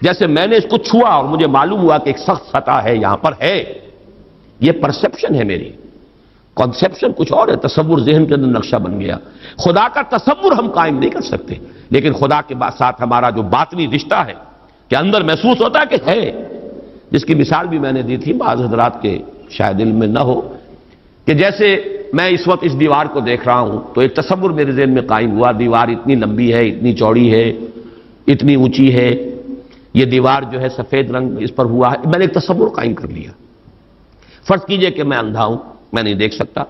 جیسے میں نے اس کو چھوا اور مجھے معلوم ہوا کہ ایک سخت سطح ہے یہاں پر ہے، یہ پرسپشن ہے میری، کنسپشن کچھ اور ہے، تصور ذہن کے اندر نقشہ بن گیا۔ خدا کا تصور ہم قائم نہیں کر سکتے، لیکن خدا کے ساتھ ہمارا جو باطنی رشتہ ہے کہ اندر محسوس ہوتا ہے کہ ہے، جس کی مثال بھی میں نے دی تھی، بعض حضرات کے شاید علم میں نہ ہو، کہ جیسے میں اس وقت اس دیوار کو دیکھ رہا ہوں تو ایک تصور میرے ذہن میں قائم ہوا، دیوار اتنی لمبی ہے، اتنی چوڑی ہے، اتنی اونچی ہے، یہ دیوار جو ہے سفید رنگ اس پر ہوا ہے، میں نے ایک تصور قائم کر لیا۔ فرض کیجئے کہ میں اندھا ہوں، میں نہیں دیکھ سکتا،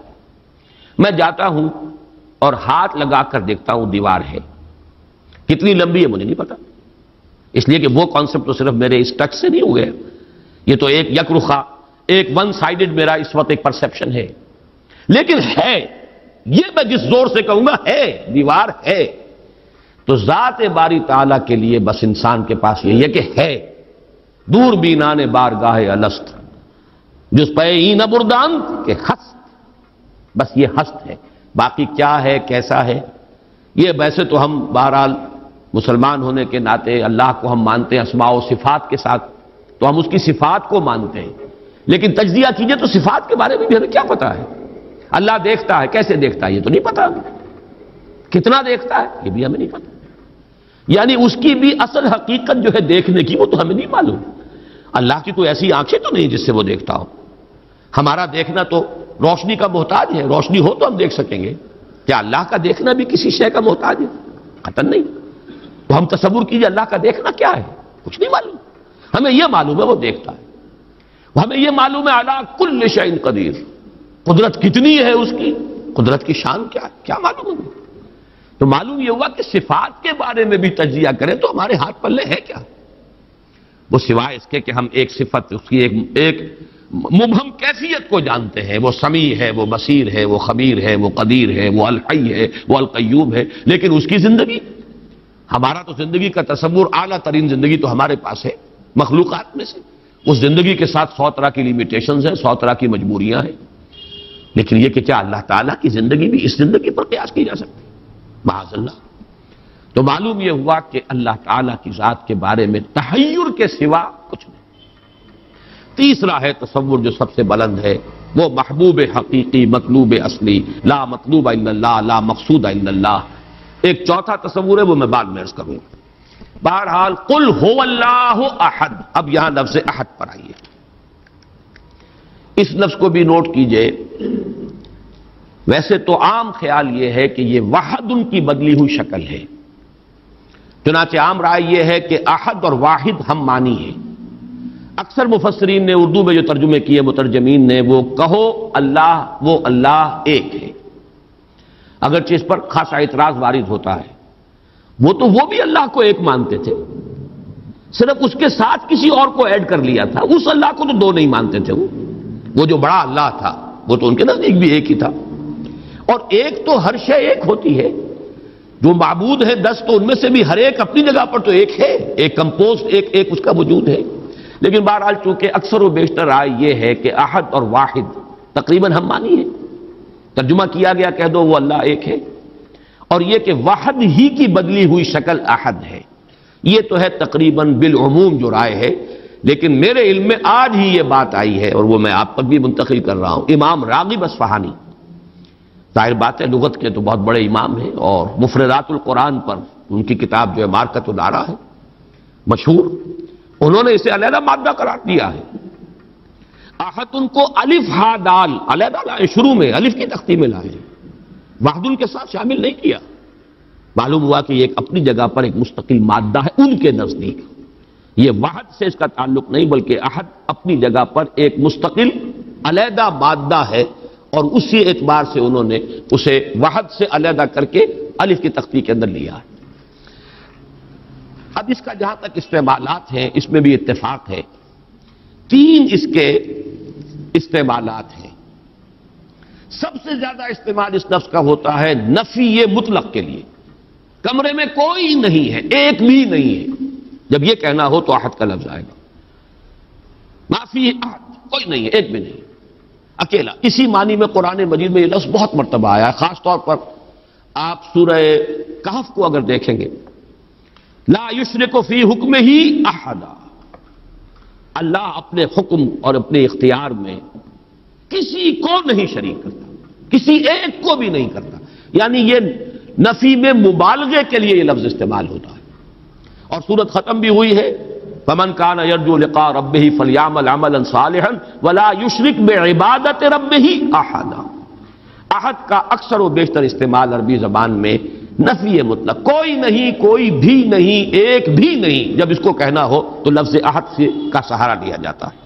میں جاتا ہوں اور ہاتھ لگا کر دیکھتا ہوں دیوار ہے، کتنی لمبی ہے مجھے نہیں پتا، اس لیے کہ وہ کانسیپٹ تو صرف میرے اس ٹچ سے نہیں ہو گیا، یہ تو ایک یک رخا، ایک ون سائیڈڈ میرا اس وقت ایک پرسپشن ہے، لیکن ہے، یہ میں جس زور سے کہوں گا ہے، دیوار ہے، تو ذات باری تعالیٰ کے لیے بس انسان کے پاس یہ کہ ہے، دور بینان بارگاہ الست جس پہ این بردان کہ ہست، بس یہ ہست ہے، باقی کیا ہے کیسا ہے یہ ویسے تو ہم بہرحال مسلمان ہونے کے ناطے اللہ کو ہم مانتے ہیں اسماء و صفات کے ساتھ، تو ہم اس کی صفات کو مانتے ہیں، لیکن تجزیہ کیجئے تو صفات کے بارے میں بھی ہمیں کیا پتا ہے؟ اللہ دیکھتا ہے، کیسے دیکھتا ہے یہ تو نہیں پتا، کتنا دیکھتا ہے یہ بھی ہمیں نہیں پتا، یعنی اس کی بھی اصل حقیقت جو ہے دیکھنے کی وہ تو ہمیں نہیں معلوم۔ اللہ کی کوئی ایسی آنکھیں تو نہیں جس سے وہ دیکھتا ہو، ہمارا دیکھنا تو روشنی کا محتاج ہے، روشنی ہو تو ہم دیکھ سکیں گے، کیا اللہ کا دیکھنا بھی کسی شے کا محتاج ہے؟ قطعاً نہیں۔ تو ہم تصور کیجئے اللہ کا دیکھنا کیا ہے، کچھ نہیں معلوم، ہمیں یہ معلوم ہے وہ دیکھتا ہے، ہمیں یہ معلوم ہے علی کل شیء قدیر، قدرت کتنی ہے اس کی، قدرت کی شان کیا ہے، کیا معلوم ہوگی؟ تو معلوم یہ ہوا کہ صفات کے بارے میں بھی تجزیہ کریں تو ہمارے ہاتھ پلے ہے کیا؟ وہ سوائے اس کے کہ ہم ایک صفت اس کی ایک مبہم کیفیت کو جانتے ہیں، وہ سمیع ہے، وہ بصیر ہے، وہ خبیر ہے، وہ قدیر ہے، وہ الحی ہے، وہ القیوم ہے، لیکن اس کی زندگی، ہمارا تو زندگی کا تصور اعلیٰ ترین زندگی تو ہمارے پاس ہے مخلوقات میں سے، اس زندگی کے ساتھ 100 طرح کی لیمیٹیشنز ہیں، 100 طرح کی مجبوریاں ہیں، لیکن یہ کہ کیا اللہ تعالیٰ کی زندگی بھی اس زندگی پر قیاس کی جا سکتی ہے؟ معاذ اللہ۔ تو معلوم یہ ہوا کہ اللہ تعالیٰ کی ذات کے بارے میں تحیر کے سوا کچھ نہیں۔ تیسرا ہے تصور جو سب سے بلند ہے، وہ محبوب حقیقی، مطلوب اصلی، لا مطلوب الا اللہ، لا مقصود الا اللہ۔ ایک چوتھا تصور ہے وہ میں بعد میں عرض کروں گا۔ بہرحال قل هو اللہ احد، اب یہاں لفظ احد پر آئیے، اس لفظ کو بھی نوٹ کیجئے۔ ویسے تو عام خیال یہ ہے کہ یہ وحد ان کی بدلی ہوئی شکل ہے، چنانچہ عام رائے یہ ہے کہ احد اور واحد ہم معنی ہیں۔ اکثر مفسرین نے اردو میں جو ترجمے کیے مترجمین نے، وہ کہو اللہ، وہ اللہ ایک ہے، اگرچہ اس پر خاصا اعتراض وارد ہوتا ہے، وہ بھی اللہ کو ایک مانتے تھے، صرف اس کے ساتھ کسی اور کو ایڈ کر لیا تھا، اس اللہ کو تو دو نہیں مانتے تھے، وہ جو بڑا اللہ تھا وہ تو ان کے نزدیک بھی ایک ہی تھا، اور ایک تو ہر شے ایک ہوتی ہے، جو معبود ہے 10 تو ان میں سے بھی ہر ایک اپنی جگہ پر تو ایک ہے، ایک کمپوزڈ ایک اس کا وجود ہے، لیکن بہرحال چونکہ اکثر و بیشتر رائے یہ ہے کہ احد اور واحد تقریباً ہم مانی ہے، ترجمہ کیا گیا کہہ دو وہ اللہ ایک ہے، اور یہ کہ واحد ہی کی بدلی ہوئی شکل احد ہے، یہ تو ہے تقریباً بالعموم جو رائے ہے، لیکن میرے علم میں آج ہی یہ بات آئی ہے اور وہ میں آپ پر بھی منتقل کر رہا ہوں۔ امام راغب اصفہانی، ظاہر بات ہے لغت کے تو بہت بڑے امام ہیں، اور مفردات القرآن پر ان کی کتاب جو ہے مارکۃ الآراء ہے مشہور، انہوں نے اسے علیحدہ مادہ قرار دیا ہے۔ احد ان کو الف ہا دال علیحدہ لائے، شروع میں الف کی تختی میں لائے، وحد ان کے ساتھ شامل نہیں کیا، معلوم ہوا کہ یہ ایک اپنی جگہ پر ایک مستقل مادہ ہے ان کے نزدیک، یہ وحد سے اس کا تعلق نہیں بلکہ احد اپنی جگہ پر ایک مستقل علیحدہ مادہ ہے، اور اسی اعتبار سے انہوں نے اسے وحد سے علیحدہ کر کے الف کی تختی کے اندر لیا ہے۔ اب اس کا جہاں تک استعمالات ہیں اس میں بھی اتفاق ہے، 3 اس کے استعمالات ہیں۔ سب سے زیادہ استعمال اس لفظ کا ہوتا ہے نفی مطلق کے لیے، کمرے میں کوئی نہیں ہے، ایک بھی نہیں ہے، جب یہ کہنا ہو تو احد کا لفظ آئے گا، ما فی احد، کوئی نہیں ہے، ایک بھی نہیں، اکیلا۔ اسی معنی میں قرآن مجید میں یہ لفظ بہت مرتبہ آیا ہے، خاص طور پر آپ سورہ کہف کو اگر دیکھیں گے، لا یشرک فی حکمہ احدا، اللہ اپنے حکم اور اپنے اختیار میں کسی کو نہیں شریک کرتا، کسی ایک کو بھی نہیں کرتا. یعنی یہ نفی میں مبالغے کے لیے یہ لفظ استعمال ہوتا ہے. اور سورت ختم بھی ہوئی ہے فمن کان یرجو لقاء ربہ فلیعمل عملا صالحا ولا یشرک بعبادۃ ربہ احدا. احد کا اکثر و بیشتر استعمال عربی زبان میں نفی مطلق، کوئی نہیں، کوئی بھی نہیں، ایک بھی نہیں، جب اس کو کہنا ہو تو لفظ احد سے کا سہارا لیا جاتا ہے.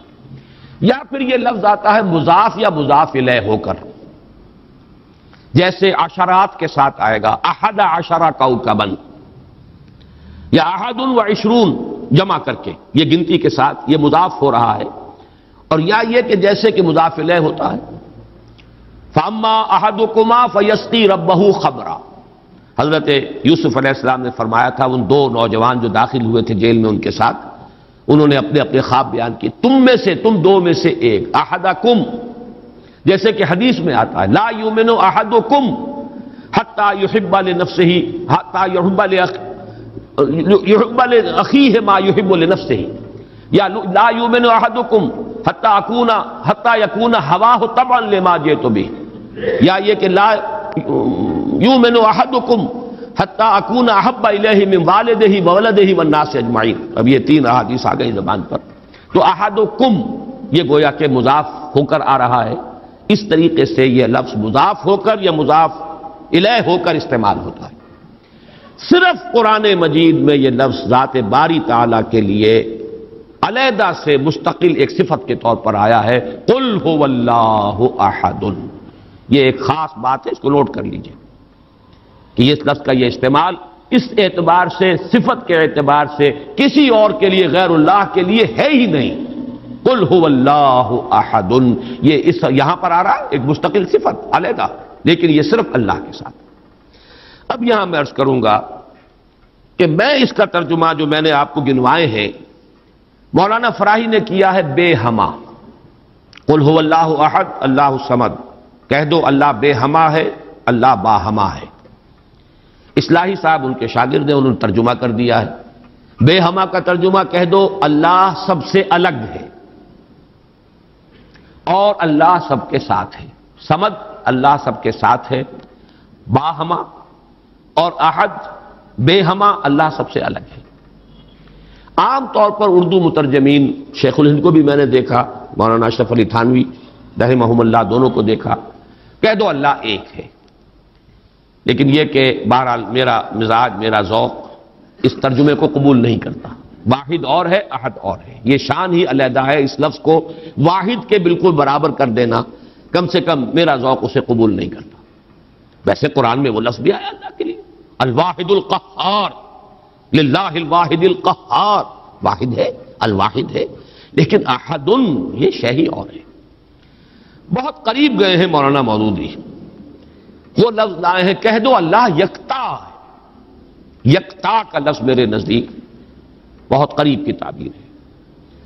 یا پھر یہ لفظ آتا ہے مضاف یا مضاف الیہ ہو کر، جیسے عشرات کے ساتھ آئے گا احد عشر کوكبا، یا احد و عشرون جمع کر کے، یہ گنتی کے ساتھ یہ مضاف ہو رہا ہے. اور یا یہ کہ جیسے کہ مضاف الیہ ہوتا ہے فاما احدکما فیسقی ربہ خمرا. حضرت یوسف علیہ السلام نے فرمایا تھا ان دو نوجوان جو داخل ہوئے تھے جیل میں ان کے ساتھ، انہوں نے اپنے اپنے خواب بیان کیے، تم دو میں سے ایک، احدکم، جیسے کہ حدیث میں آتا ہے لا یؤمن احدکم حتی یحب لنفسہ حتی یحب لاخیہ ما یحب لنفسہ، یا لا یؤمن احدکم حتی یکون ہواہ طبعا لما جئت بہ، یا یہ کہ لا یؤمن احدکم حتی اکون احب الیہ من والدہ وولدہ والناس اجمعین. اب یہ تین احادیث آ گئی زبان پر. تو احدکم یہ گویا کہ مضاف ہو کر آ رہا ہے، اس طریقے سے یہ لفظ مضاف ہو کر یا مضاف الیہ ہو کر استعمال ہوتا ہے. صرف قرآن مجید میں یہ لفظ ذات باری تعالیٰ کے لیے علیحدہ سے مستقل ایک صفت کے طور پر آیا ہے، قل هو اللہ احد. یہ ایک خاص بات ہے، اس کو نوٹ کر لیجئے کہ اس لفظ کا یہ استعمال اس اعتبار سے، صفت کے اعتبار سے کسی اور کے لیے غیر اللہ کے لیے ہے ہی نہیں. قل هو اللہ احد، یہ یہاں پر آ رہا ہے ایک مستقل صفت علیحدہ، لیکن یہ صرف اللہ کے ساتھ. اب یہاں میں عرض کروں گا کہ میں اس کا ترجمہ جو میں نے آپ کو گنوائے ہیں مولانا فراہی نے کیا ہے بے ہما. قل هو اللہ احد اللہ الصمد، کہہ دو اللہ بے ہما ہے، اللہ باہما ہے. اصلاحی صاحب ان کے شاگرد ہیں، انہوں نے ترجمہ کر دیا ہے بے ہما کا ترجمہ کہہ دو اللہ سب سے الگ ہے اور اللہ سب کے ساتھ ہے. صمد اللہ سب کے ساتھ ہے، باہما اور احد بے ہما اللہ سب سے الگ ہے. عام طور پر اردو مترجمین، شیخ الہند کو بھی میں نے دیکھا، مولانا اشرف علی تھانوی رحمہم اللہ دونوں کو دیکھا، کہہ دو اللہ ایک ہے. لیکن یہ کہ بہرحال میرا مزاج، میرا ذوق اس ترجمے کو قبول نہیں کرتا. واحد اور ہے، احد اور ہے، یہ شان ہی علیحدہ ہے. اس لفظ کو واحد کے بالکل برابر کر دینا کم سے کم میرا ذوق اسے قبول نہیں کرتا. ویسے قرآن میں وہ لفظ بھی آیا اللہ کے لیے، الواحد القہار، للہ الواحد القہار، واحد ہے، الواحد ہے. لیکن احد یہ شے ہی اور ہے. بہت قریب گئے ہیں مولانا مودودی، وہ لفظ لائے ہیں کہہ دو اللہ یکتا ہے. یکتا کا لفظ میرے نزدیک بہت قریب کی تعبیر ہے،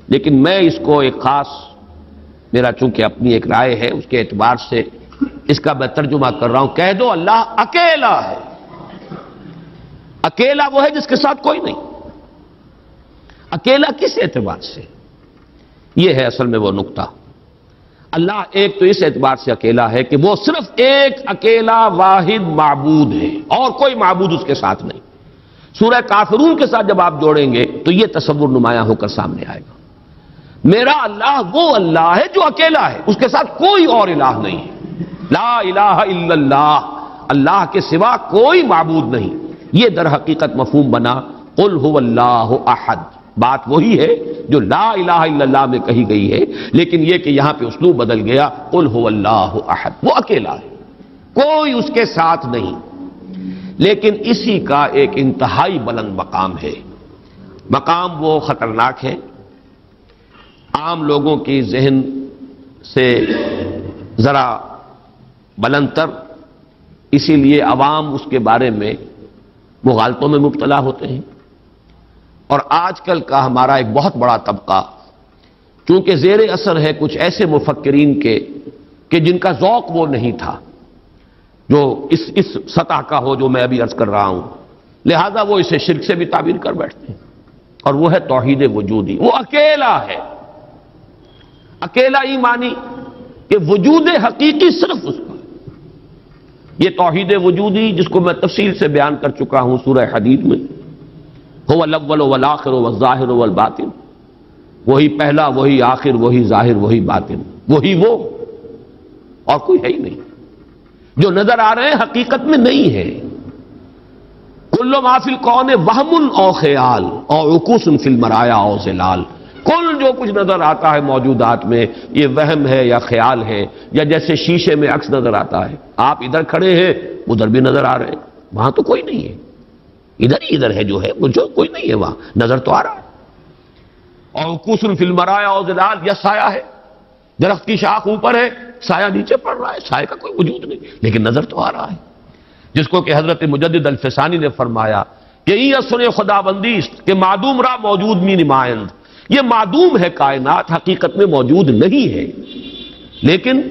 لیکن میں اس کو ایک خاص، میرا چونکہ اپنی ایک رائے ہے اس کے اعتبار سے اس کا میں ترجمہ کر رہا ہوں، کہہ دو اللہ اکیلا ہے. اکیلا وہ ہے جس کے ساتھ کوئی نہیں. اکیلا کس اعتبار سے؟ یہ ہے اصل میں وہ نقطہ. اللہ ایک تو اس اعتبار سے اکیلا ہے کہ وہ صرف ایک اکیلا واحد معبود ہے اور کوئی معبود اس کے ساتھ نہیں. سورہ کافرون کے ساتھ جب آپ جوڑیں گے تو یہ تصور نمایاں ہو کر سامنے آئے گا. میرا اللہ وہ اللہ ہے جو اکیلا ہے، اس کے ساتھ کوئی اور الہ نہیں ہے. لا الہ الا اللہ، اللہ کے سوا کوئی معبود نہیں. یہ در حقیقت مفہوم بنا قل هو اللہ احد. بات وہی ہے جو لا الہ الا اللہ میں کہی گئی ہے، لیکن یہ کہ یہاں پہ اسلوب بدل گیا، قل هو اللہ احد، وہ اکیلا ہے، کوئی اس کے ساتھ نہیں. لیکن اسی کا ایک انتہائی بلند مقام ہے. مقام وہ خطرناک ہے، عام لوگوں کی ذہن سے ذرا بلند تر، اسی لیے عوام اس کے بارے میں مغالطوں میں مبتلا ہوتے ہیں. اور آج کل کا ہمارا ایک بہت بڑا طبقہ چونکہ زیر اثر ہے کچھ ایسے مفکرین کے کہ جن کا ذوق وہ نہیں تھا جو اس سطح کا ہو جو میں ابھی عرض کر رہا ہوں، لہذا وہ اسے شرک سے بھی تعبیر کر بیٹھتے ہیں، اور وہ ہے توحید وجودی. وہ اکیلا ہے. اکیلا ہی مانی کہ وجود حقیقی صرف اس کا. یہ توحید وجودی جس کو میں تفصیل سے بیان کر چکا ہوں سورہ حدید میں، هو الاول والآخر والظاہر والباطن، وہی پہلا، وہی آخر، وہی ظاہر، وہی باطن، وہی وہ، اور کوئی ہے ہی نہیں. جو نظر آ رہے ہیں حقیقت میں نہیں ہے. کل ما فی الکون وہم او خیال او عکوس فی المرایا او ظلال. کل جو کچھ نظر آتا ہے موجودات میں یہ وہم ہے یا خیال ہے، یا جیسے شیشے میں عکس نظر آتا ہے. آپ ادھر کھڑے ہیں، ادھر بھی نظر آ رہے ہیں، وہاں تو کوئی نہیں ہے. ادھر ہی ادھر ہے جو ہے، وہ جو کوئی نہیں ہے وہاں نظر تو آ رہا ہے. اور عکوس فی المرایا او ظلال، یا سایہ ہے، درخت کی شاخ اوپر ہے، سایہ نیچے پڑ رہا ہے، سایہ کا کوئی وجود نہیں لیکن نظر تو آ رہا ہے. جس کو کہ حضرت مجدد الفسانی نے فرمایا کہ یہ سنے خدا بندی کہ معدوم را موجود می نمائند. یہ معدوم ہے کائنات، حقیقت میں موجود نہیں ہے، لیکن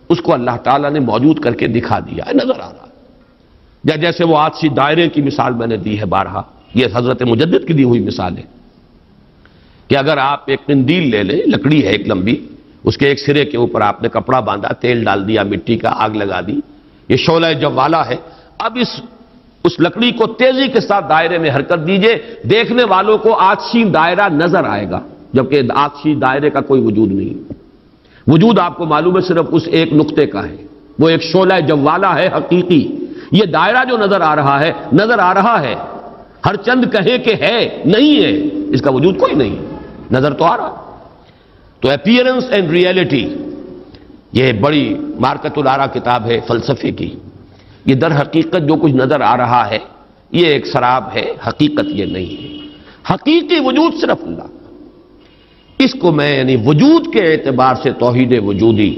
اس کو اللہ تعالیٰ نے موجود کر کے دکھا دیا ہے، نظر آ رہا ہے. یا جیسے وہ آتشی دائرے کی مثال میں نے دی ہے بارہا، یہ حضرت مجدد کی دی ہوئی مثال ہے کہ اگر آپ ایک قندیل لے لیں، لکڑی ہے ایک لمبی، اس کے ایک سرے کے اوپر آپ نے کپڑا باندھا، تیل ڈال دیا، مٹی کا، آگ لگا دی، یہ شعلہ جوالا ہے. اب اس لکڑی کو تیزی کے ساتھ دائرے میں حرکت دیجئے، دیکھنے والوں کو آتشین دائرہ نظر آئے گا، جبکہ آتشین دائرے کا کوئی وجود نہیں. وجود آپ کو معلوم ہے صرف اس ایک نقطے کا ہے، وہ ایک شعلہ جوالا ہے حقیقی. یہ دائرہ جو نظر آ رہا ہے، نظر آ رہا ہے، ہر چند کہے کہ ہے، نہیں ہے، اس کا وجود کوئی نہیں، نظر تو آ رہا. تو اپیئرنس اینڈ ریئلٹی، یہ بڑی مارکت الآرا کتاب ہے فلسفے کی. یہ در حقیقت جو کچھ نظر آ رہا ہے یہ ایک سراب ہے، حقیقت یہ نہیں ہے. حقیقی وجود صرف اللہ. اس کو میں یعنی وجود کے اعتبار سے توحید وجودی،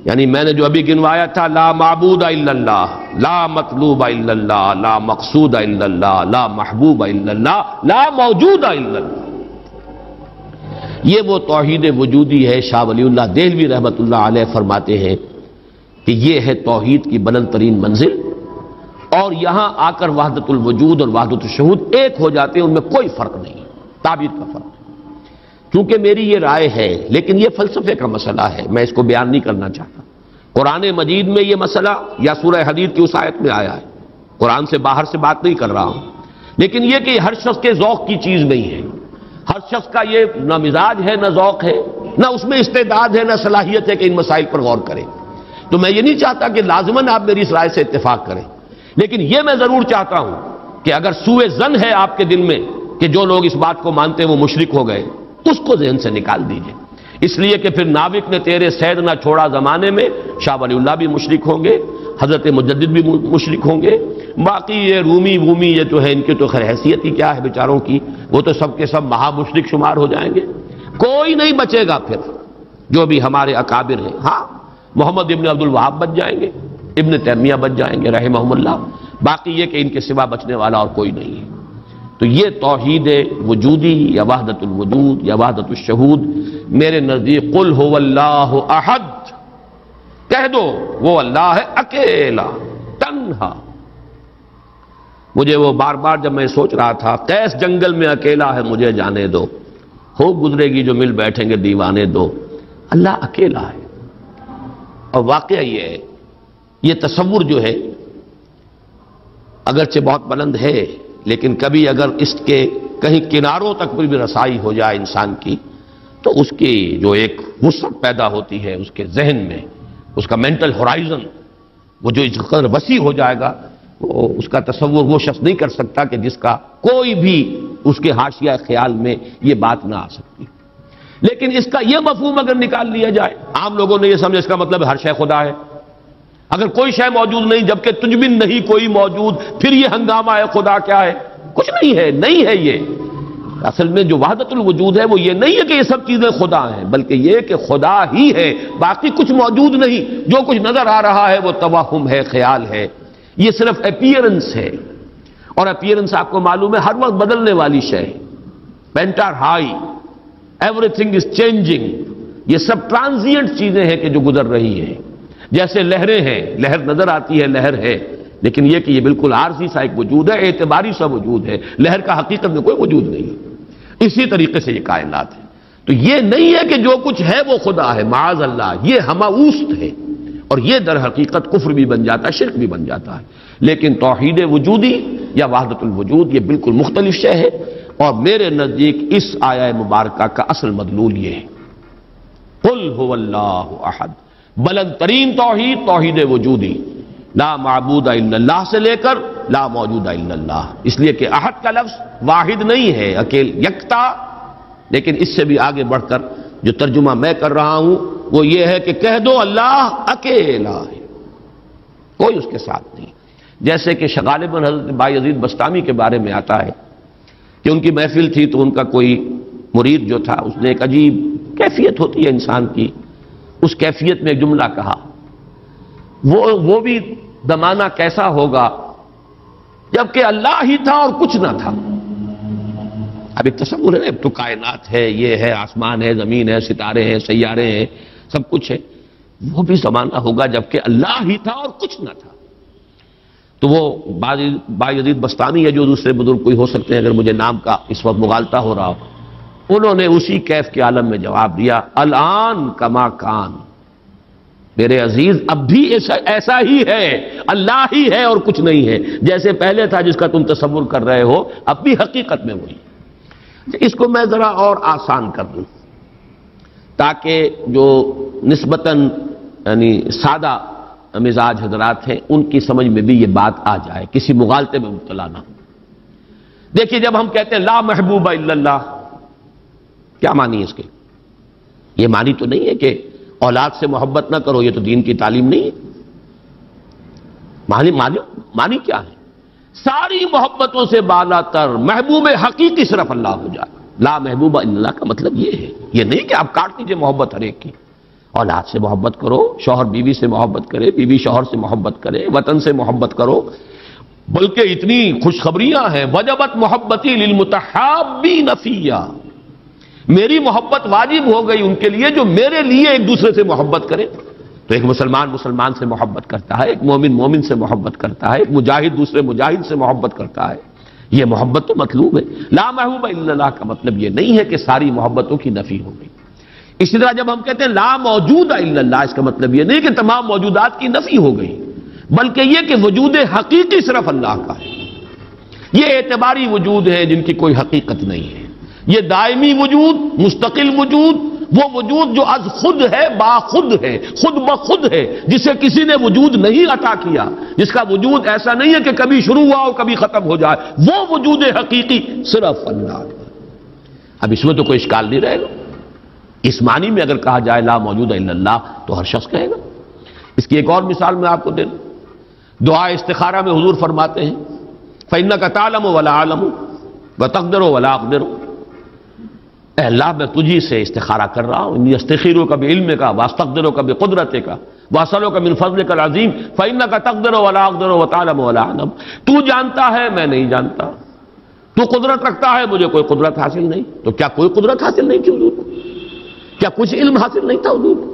یعنی میں نے جو ابھی گنوایا تھا، لا معبود الا اللہ، لا مطلوب الا اللہ، لا مقصود الا اللہ، لا محبوب الا اللہ، لا موجود الا اللہ، یہ وہ توحید وجودی ہے. شاہ ولی اللہ دہلوی رحمت اللہ علیہ فرماتے ہیں کہ یہ ہے توحید کی بلند ترین منزل، اور یہاں آ کر وحدت الوجود اور وحدت الشہود ایک ہو جاتے ہیں، ان میں کوئی فرق نہیں، تعبیر کا فرق. چونکہ میری یہ رائے ہے، لیکن یہ فلسفے کا مسئلہ ہے، میں اس کو بیان نہیں کرنا چاہتا. قرآن مجید میں یہ مسئلہ یا سورہ حدید کی اس آیت میں آیا ہے، قرآن سے باہر سے بات نہیں کر رہا ہوں. لیکن یہ کہ ہر شخص کے ذوق کی چیز نہیں ہے، ہر شخص کا یہ نہ مزاج ہے، نہ ذوق ہے، نہ اس میں استعداد ہے، نہ صلاحیت ہے کہ ان مسائل پر غور کرے. تو میں یہ نہیں چاہتا کہ لازماً آپ میری اس رائے سے اتفاق کریں، لیکن یہ میں ضرور چاہتا ہوں کہ اگر سوء ظن ہے آپ کے دل میں کہ جو لوگ اس بات کو مانتے ہیں وہ مشرک ہو گئے، اس کو ذہن سے نکال دیجئے. اس لیے کہ پھر ناوک نے تیرے سید نہ چھوڑا زمانے میں، شاہ ولی اللہ بھی مشرک ہوں گے، حضرت مجدد بھی مشرک ہوں گے، باقی یہ رومی یہ تو ہے، ان کی تو خیر حیثیت ہی کیا ہے بیچاروں کی، وہ تو سب کے سب مہا مشرک شمار ہو جائیں گے. کوئی نہیں بچے گا پھر جو بھی ہمارے اکابر ہیں. ہاں محمد ابن عبد الوہاب بچ جائیں گے، ابن تیمیہ بچ جائیں گے رحمہم اللہ، باقی یہ کہ ان کے سوا بچنے والا اور کوئی نہیں ہے. تو یہ توحید وجودی یا وحدت الوجود یا وحدت الشہود میرے نزدیک قل هو اللہ احد، کہہ دو وہ اللہ ہے اکیلا تنہا. مجھے وہ بار بار جب میں سوچ رہا تھا قیس جنگل میں اکیلا ہے مجھے جانے دو، ہو گزرے گی جو مل بیٹھیں گے دیوانے دو. اللہ اکیلا ہے. اور واقعہ یہ ہے، یہ تصور جو ہے اگرچہ بہت بلند ہے، لیکن کبھی اگر اس کے کہیں کناروں تک بھی رسائی ہو جائے انسان کی، تو اس کی جو ایک وسعت پیدا ہوتی ہے اس کے ذہن میں، اس کا مینٹل ہورائزن وہ جو اس قدر وسیع ہو جائے گا، وہ اس کا تصور وہ شخص نہیں کر سکتا کہ جس کا کوئی بھی اس کے حاشیہ خیال میں یہ بات نہ آ سکتی. لیکن اس کا یہ مفہوم اگر نکال لیا جائے، عام لوگوں نے یہ سمجھا اس کا مطلب ہر شے خدا ہے. اگر کوئی شے موجود نہیں جبکہ تجھ میں نہیں کوئی موجود، پھر یہ ہنگامہ ہے خدا کیا ہے؟ کچھ نہیں ہے، نہیں ہے. یہ اصل میں جو وحدت الوجود ہے وہ یہ نہیں ہے کہ یہ سب چیزیں خدا ہیں، بلکہ یہ کہ خدا ہی ہے، باقی کچھ موجود نہیں. جو کچھ نظر آ رہا ہے وہ توہم ہے، خیال ہے، یہ صرف اپیئرنس ہے. اور اپیئرنس آپ کو معلوم ہے ہر وقت بدلنے والی شے. Painter high, every thing is changing. یہ سب ٹرانزینٹ چیزیں ہیں کہ جو گزر رہی ہیں. جیسے لہریں ہیں، لہر نظر آتی ہے، لہر ہے، لیکن یہ کہ یہ بالکل عارضی سا ایک وجود ہے، اعتباری سا وجود ہے، لہر کا حقیقت میں کوئی وجود نہیں ہے۔ اسی طریقے سے یہ کائنات ہے۔ تو یہ نہیں ہے کہ جو کچھ ہے وہ خدا ہے، معاذ اللہ، یہ ہماوست ہے، اور یہ در حقیقت کفر بھی بن جاتا ہے، شرک بھی بن جاتا ہے۔ لیکن توحید وجودی یا وحدت الوجود یہ بالکل مختلف شے ہے، اور میرے نزدیک اس آیہ مبارکہ کا اصل مدلول یہ ہے، قل هو اللہ احد، بلند ترین توحید توحید وجودی، لا معبود الا اللہ سے لے کر لا موجود الا اللہ، اس لیے کہ احد کا لفظ واحد نہیں ہے، اکیل یکتا، لیکن اس سے بھی آگے بڑھ کر جو ترجمہ میں کر رہا ہوں وہ یہ ہے کہ کہہ دو اللہ اکیلا ہے، کوئی اس کے ساتھ نہیں۔ جیسے کہ غالباً حضرت بایزید بسطامی کے بارے میں آتا ہے کہ ان کی محفل تھی تو ان کا کوئی مرید جو تھا اس نے ایک عجیب کیفیت ہوتی ہے انسان کی، اس کیفیت میں ایک جملہ کہا، وہ بھی زمانہ کیسا ہوگا جبکہ اللہ ہی تھا اور کچھ نہ تھا۔ اب ایک تصور ہے، اب تو کائنات ہے، یہ ہے، آسمان ہے، زمین ہے، ستارے ہیں، سیارے ہیں، سب کچھ ہے، وہ بھی زمانہ ہوگا جبکہ اللہ ہی تھا اور کچھ نہ تھا۔ تو وہ بایزید بسطامی ہے، جو دوسرے بزرگ کوئی ہو سکتے ہیں اگر مجھے نام کا اس وقت مغالطہ ہو رہا ہو، انہوں نے اسی کیف کے عالم میں جواب دیا، الان کما کان، میرے عزیز اب بھی ایسا ہی ہے، اللہ ہی ہے اور کچھ نہیں ہے، جیسے پہلے تھا جس کا تم تصور کر رہے ہو، اب بھی حقیقت میں وہی۔ اس کو میں ذرا اور آسان کر دوں تاکہ جو نسبتاً یعنی سادہ مزاج حضرات ہیں ان کی سمجھ میں بھی یہ بات آ جائے، کسی مغالطے میں مبتلا نہ ہو۔ دیکھیے جب ہم کہتے ہیں لا محبوب الا اللہ، کیا معنی ہے اس کے؟ یہ معنی تو نہیں ہے کہ اولاد سے محبت نہ کرو، یہ تو دین کی تعلیم نہیں ہے۔ معنی کیا ہے؟ ساری محبتوں سے بالا تر محبوب حقیقی صرف اللہ ہو جائے۔ لا محبوب الا اللہ کا مطلب یہ ہے، یہ نہیں کہ آپ کاٹ دیجئے محبت ہر ایک کی، اولاد سے محبت کرو، شوہر بیوی سے محبت کرے، بیوی شوہر سے محبت کرے، وطن سے محبت کرو، بلکہ اتنی خوشخبریاں ہیں، وجبت محبتی للمتحابین فیہ، میری محبت واجب ہو گئی ان کے لیے جو میرے لیے ایک دوسرے سے محبت کرے۔ تو ایک مسلمان سے محبت کرتا ہے، ایک مومن سے محبت کرتا ہے، ایک مجاہد دوسرے مجاہد سے محبت کرتا ہے، یہ محبت تو مطلوب ہے۔ لا محبوب الا اللہ کا مطلب یہ نہیں ہے کہ ساری محبتوں کی نفی ہو گئی۔ اسی طرح جب ہم کہتے ہیں لا موجود الا اللہ، اس کا مطلب یہ نہیں کہ تمام موجودات کی نفی ہو گئی، بلکہ یہ کہ وجود حقیقی صرف اللہ کا ہے۔ یہ اعتباری وجود ہے جن کی کوئی حقیقت نہیں ہے، یہ دائمی وجود، مستقل وجود، وہ وجود جو از خود ہے، باخود ہے، خود بخود ہے، جسے کسی نے وجود نہیں عطا کیا، جس کا وجود ایسا نہیں ہے کہ کبھی شروع ہوا اور کبھی ختم ہو جائے، وہ وجود حقیقی صرف اللہ کا۔ اب اس میں تو کوئی اشکال نہیں رہے گا۔ اس معنی میں اگر کہا جائے لا موجود الا اللہ تو ہر شخص کہے گا۔ اس کی ایک اور مثال میں آپ کو دے دوں، دعا استخارہ میں حضور فرماتے ہیں فَإِنَّكَ تَعْلَمُ وَلَا أَعْلَمُ وَتَقْدِرُ وَلَا أَقْدِرُ، اے اللہ میں تجھی سے استخارہ کر رہا ہوں، انی استخیرک بعلمک واستقدرک بقدرتک واسألک من فضلک العظیم فإنک تقدر ولا اقدر وتعلم ولا اعلم، تو جانتا ہے میں نہیں جانتا، تو قدرت رکھتا ہے مجھے کوئی قدرت حاصل نہیں۔ تو کیا کوئی قدرت حاصل نہیں تھی حضور کو؟ کیا کچھ علم حاصل نہیں تھا حضور کو؟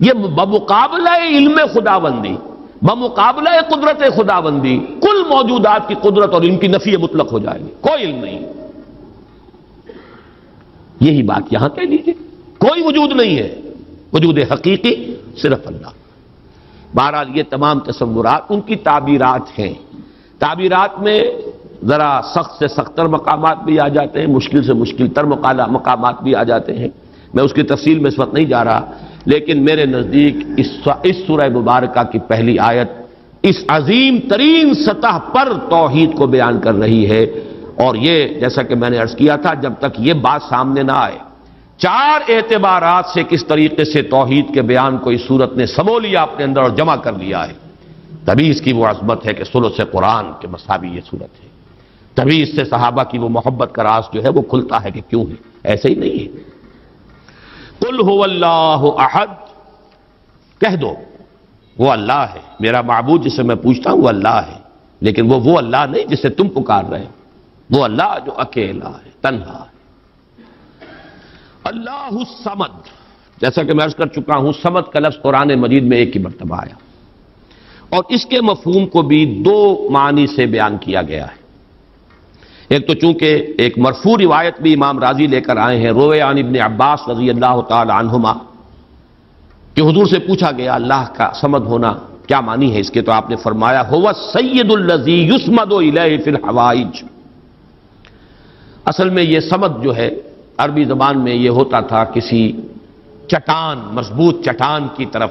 یہ بمقابلہ علم خداوندی، بمقابلہ قدرت خداوندی کل موجودات کی قدرت اور علم کی نفی مطلق ہو جائے گی، کوئی علم نہیں۔ یہی بات یہاں کہہ لیجیے، کوئی وجود نہیں ہے، وجود حقیقی صرف اللہ۔ بہرحال یہ تمام تصورات ان کی تعبیرات ہیں، تعبیرات میں ذرا سخت سے سخت تر مقامات بھی آ جاتے ہیں، مشکل سے مشکل تر مقامات بھی آ جاتے ہیں، میں اس کی تفصیل میں اس وقت نہیں جا رہا، لیکن میرے نزدیک اس سورہ مبارکہ کی پہلی آیت اس عظیم ترین سطح پر توحید کو بیان کر رہی ہے، اور یہ جیسا کہ میں نے عرض کیا تھا جب تک یہ بات سامنے نہ آئے، چار اعتبارات سے کس طریقے سے توحید کے بیان کو اس سورت نے سمو لیا اپنے اندر اور جمع کر لیا ہے، تبھی اس کی وہ عظمت ہے کہ ثلث قرآن کے مساوی یہ سورت ہے، تبھی اس سے صحابہ کی وہ محبت کا راز جو ہے وہ کھلتا ہے کہ کیوں ہے، ایسے ہی نہیں ہے۔ قل هو اللہ احد، کہہ دو وہ اللہ ہے، میرا معبود جسے میں پوچھتا ہوں وہ اللہ ہے، لیکن وہ اللہ نہیں جسے تم پکار رہے ہو، وہ اللہ جو اکیلا ہے، تنہا ہے۔ اللہ الصمد، جیسا کہ میں عرض کر چکا ہوں، صمد کا لفظ قرآن مجید میں ایک ہی مرتبہ آیا، اور اس کے مفہوم کو بھی دو معنی سے بیان کیا گیا ہے۔ ایک تو چونکہ ایک مرفوع روایت بھی امام راضی لے کر آئے ہیں، روی عن ابن عباس رضی اللہ تعالی عنہما، کہ حضور سے پوچھا گیا اللہ کا صمد ہونا کیا معنی ہے اس کے، تو آپ نے فرمایا هو السید الذی یسمد الیہ فی الحوائج۔ اصل میں یہ صمد جو ہے عربی زبان میں یہ ہوتا تھا کسی چٹان، مضبوط چٹان کی طرف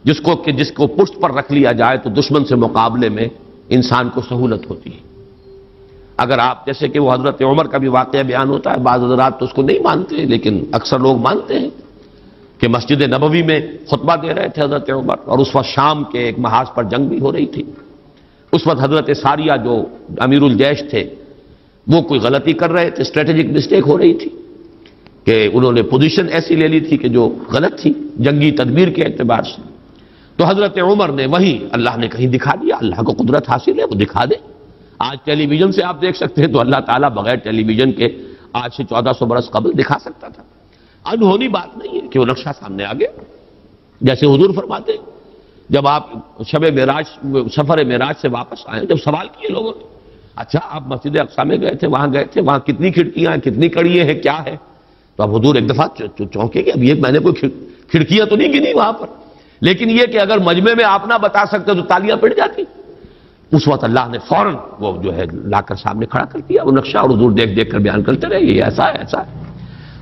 جس کو پشت پر رکھ لیا جائے تو دشمن سے مقابلے میں انسان کو سہولت ہوتی ہے۔ اگر آپ جیسے کہ وہ حضرت عمر کا بھی واقعہ بیان ہوتا ہے، بعض حضرات تو اس کو نہیں مانتے لیکن اکثر لوگ مانتے ہیں کہ مسجد نبوی میں خطبہ دے رہے تھے حضرت عمر، اور اس وقت شام کے ایک محاذ پر جنگ بھی ہو رہی تھی۔ اس وقت حضرت ساریہ جو امیر الجیش تھے وہ کوئی غلطی کر رہے تھے، اسٹریٹجک مسٹیک ہو رہی تھی کہ انہوں نے پوزیشن ایسی لے لی تھی کہ جو غلط تھی جنگی تدبیر کے اعتبار سے۔ تو حضرت عمر نے وہی اللہ نے کہیں دکھا دیا، اللہ کو قدرت حاصل ہے وہ دکھا دے۔ آج ٹیلی ویژن سے آپ دیکھ سکتے ہیں تو اللہ تعالیٰ بغیر ٹیلی ویژن کے آج سے 1400 برس قبل دکھا سکتا تھا۔ انہونی بات نہیں ہے کہ وہ نقشہ سامنے آ گیا۔ جیسے حضور فرماتے ہیں جب آپ سفر معراج سے واپس آئے، جب سوال کیے لوگوں نے، اچھا آپ مسجد اقصی میں گئے تھے، وہاں کتنی کھڑکیاں ہیں، کتنی کڑیاں ہیں، کیا ہے؟ تو اب حضور ایک دفعہ چونکے کہ اب یہ میں نے کوئی کھڑکیاں تو نہیں گنی وہاں پر، لیکن یہ کہ اگر مجمع میں آپ نہ بتا سکتے تو تالیاں پڑ جاتی۔ اس وقت اللہ نے فوراً وہ جو ہے لا کر سامنے کھڑا کر دیا وہ نقشہ، اور حضور دیکھ دیکھ کر بیان کرتے رہے یہ ایسا ہے ایسا ہے۔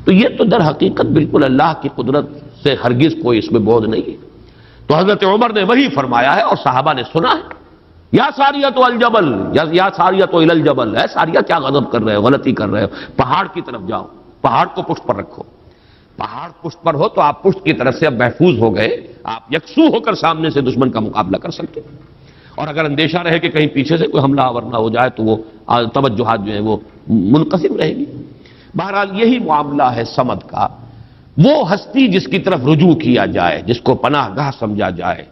تو یہ تو در حقیقت بالکل اللہ کی قدرت سے ہرگز کوئی اس میں بودھ نہیں ہے۔ تو حضرت عمر نے وہی فرمایا ہے اور صحابہ نے سنا ہے، یا ساریہ تو الجبل، یا ساریہ تو الی الجبل، ہے ساریہ کیا غضب کر رہے ہو، غلطی کر رہے ہو، پہاڑ کی طرف جاؤ، پہاڑ کو پشت پر رکھو۔ پہاڑ پشت پر ہو تو آپ پشت کی طرف سے اب محفوظ ہو گئے، آپ یکسو ہو کر سامنے سے دشمن کا مقابلہ کر سکتے ہیں، اور اگر اندیشہ رہے کہ کہیں پیچھے سے کوئی حملہ آور نہ ہو جائے تو وہ توجہات جو ہیں وہ منقسم رہے گی۔ بہرحال یہی معاملہ ہے صمد کا، وہ ہستی جس کی طرف رجوع کیا جائے، جس کو پناہ گاہ سمجھا جائے،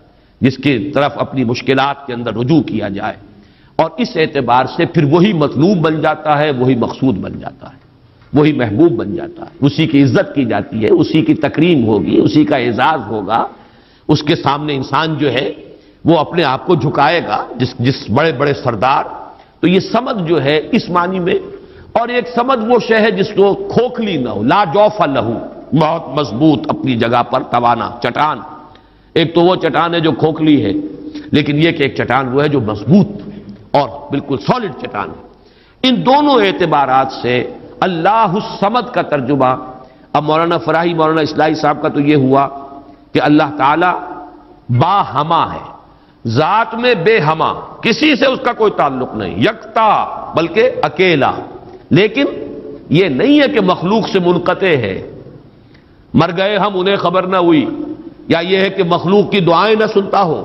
جس کی طرف اپنی مشکلات کے اندر رجوع کیا جائے، اور اس اعتبار سے پھر وہی مطلوب بن جاتا ہے، وہی مقصود بن جاتا ہے، وہی محبوب بن جاتا ہے، اسی کی عزت کی جاتی ہے، اسی کی تکریم ہوگی، اسی کا اعزاز ہوگا، اس کے سامنے انسان جو ہے وہ اپنے آپ کو جھکائے گا، جس بڑے بڑے سردار۔ تو یہ سمد جو ہے اس معنی میں، اور ایک سمد وہ شے ہے جس کو کھوکھلی نہ ہو، لا جوف لہو، بہت مضبوط اپنی جگہ پر توانا چٹان۔ ایک تو وہ چٹان ہے جو کھوکھلی ہے، لیکن یہ کہ ایک چٹان وہ ہے جو مضبوط اور بالکل سالڈ چٹان ہے۔ ان دونوں اعتبارات سے اللہ الصمد کا ترجمہ اب مولانا فراہی، مولانا اصلاحی صاحب کا تو یہ ہوا کہ اللہ تعالی باہما ہے، ذات میں بے ہما، کسی سے اس کا کوئی تعلق نہیں، یکتا بلکہ اکیلا۔ لیکن یہ نہیں ہے کہ مخلوق سے منقطع ہے، مر گئے ہم انہیں خبر نہ ہوئی، یا یہ ہے کہ مخلوق کی دعائیں نہ سنتا ہو،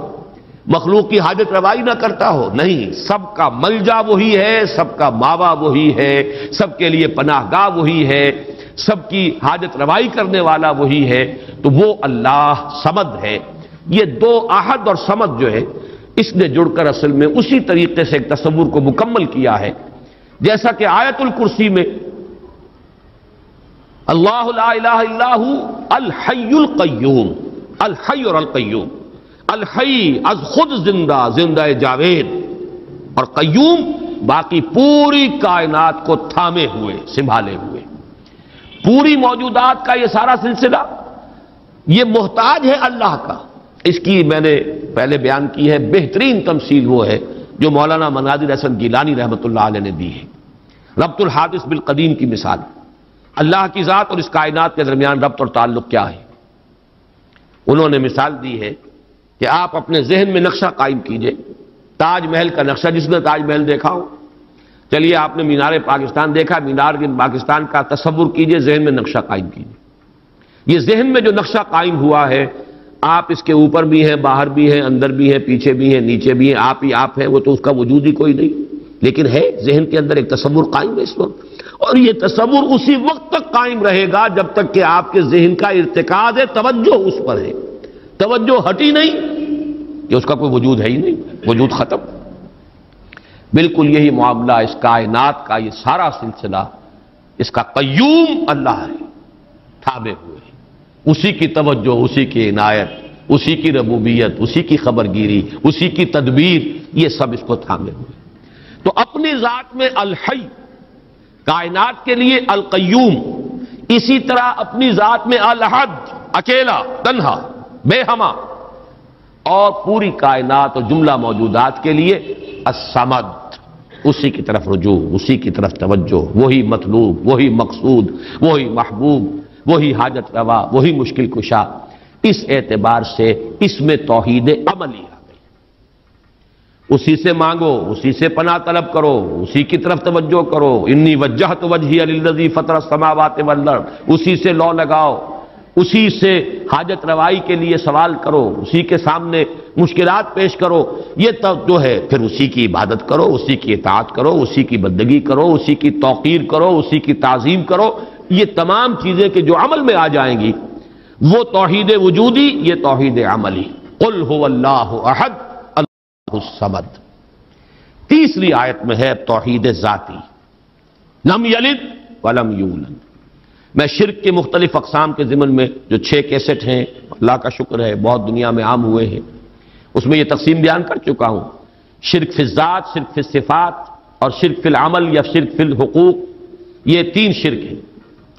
مخلوق کی حاجت روائی نہ کرتا ہو، نہیں، سب کا ملجا وہی ہے، سب کا ماوا وہی ہے، سب کے لیے پناہ گاہ وہی ہے، سب کی حاجت روائی کرنے والا وہی ہے۔ تو وہ اللہ صمد ہے۔ یہ دو احد اور صمد جو ہے اس نے جڑ کر اصل میں اسی طریقے سے ایک تصور کو مکمل کیا ہے، جیسا کہ آیت الکرسی میں اللہ لا الہ الا ہو الحی القیوم، الحی اور القیوم، الحی از خود زندہ، زندہ جاوید، اور قیوم باقی پوری کائنات کو تھامے ہوئے، سنبھالے ہوئے، پوری موجودات کا یہ سارا سلسلہ یہ محتاج ہے اللہ کا۔ اس کی میں نے پہلے بیان کی ہے، بہترین تمثیل وہ ہے جو مولانا مناظر حسن گیلانی رحمۃ اللہ علیہ نے دی ہے، ربط الحادث بالقدیم کی مثال۔ اللہ کی ذات اور اس کائنات کے درمیان ربط اور تعلق کیا ہے؟ انہوں نے مثال دی ہے کہ آپ اپنے ذہن میں نقشہ قائم کیجئے، تاج محل کا نقشہ، جس نے تاج محل دیکھا ہو، چلیے آپ نے مینار پاکستان دیکھا، مینار پاکستان کا تصور کیجئے، ذہن میں نقشہ قائم کیجئے۔ یہ ذہن میں جو نقشہ قائم ہوا ہے، آپ اس کے اوپر بھی ہیں، باہر بھی ہیں، اندر بھی ہیں، پیچھے بھی ہیں، نیچے بھی ہیں، آپ ہی آپ ہیں، وہ تو اس کا وجود ہی کوئی نہیں، لیکن ہے ذہن کے اندر ایک تصور قائم ہے اس وقت، اور یہ تصور اسی وقت تک قائم رہے گا جب تک کہ آپ کے ذہن کا ارتکاز ہے، توجہ اس پر ہے، توجہ ہٹی نہیں کہ اس کا کوئی وجود ہے ہی نہیں، وجود ختم۔ بالکل یہی معاملہ اس کائنات کا، یہ سارا سلسلہ اس کا قیوم اللہ ہے، تھامے ہوئے، اسی کی توجہ، اسی کی عنایت، اسی کی ربوبیت، اسی کی خبرگیری، اسی کی تدبیر، یہ سب اس کو تھامے ہوئے۔ تو اپنی ذات میں الحی، کائنات کے لیے القیوم، اسی طرح اپنی ذات میں الاحد، اکیلا، تنہا، بے ہمہ، اور پوری کائنات اور جملہ موجودات کے لیے الصمد، اسی کی طرف رجوع، اسی کی طرف توجہ، وہی مطلوب، وہی مقصود، وہی محبوب، وہی حاجت روا، وہی مشکل کشا۔ اس اعتبار سے اس میں توحید عملی آ گئی۔ اسی سے مانگو، اسی سے پناہ طلب کرو، اسی کی طرف توجہ کرو، انی وجہت وجہی للذی فطر السماوات والارض، اسی سے لو لگاؤ، اسی سے حاجت روائی کے لیے سوال کرو، اسی کے سامنے مشکلات پیش کرو۔ یہ تو جو ہے پھر اسی کی عبادت کرو، اسی کی اطاعت کرو، اسی کی بندگی کرو، اسی کی توقیر کرو، اسی کی تعظیم کرو۔ یہ تمام چیزیں کہ جو عمل میں آ جائیں گی وہ توحید وجودی، یہ توحید عملی۔ قل هو اللہ احد اللہ الصمد۔ تیسری آیت میں ہے توحید ذاتی، لم یلد ولم یولد۔ میں شرک کے مختلف اقسام کے ضمن میں جو 6 کیسٹ ہیں، اللہ کا شکر ہے بہت دنیا میں عام ہوئے ہیں، اس میں یہ تقسیم بیان کر چکا ہوں۔ شرک فی الذات، شرک فی الصفات، اور شرک فی العمل یا شرک فی الحقوق، یہ 3 شرک ہیں۔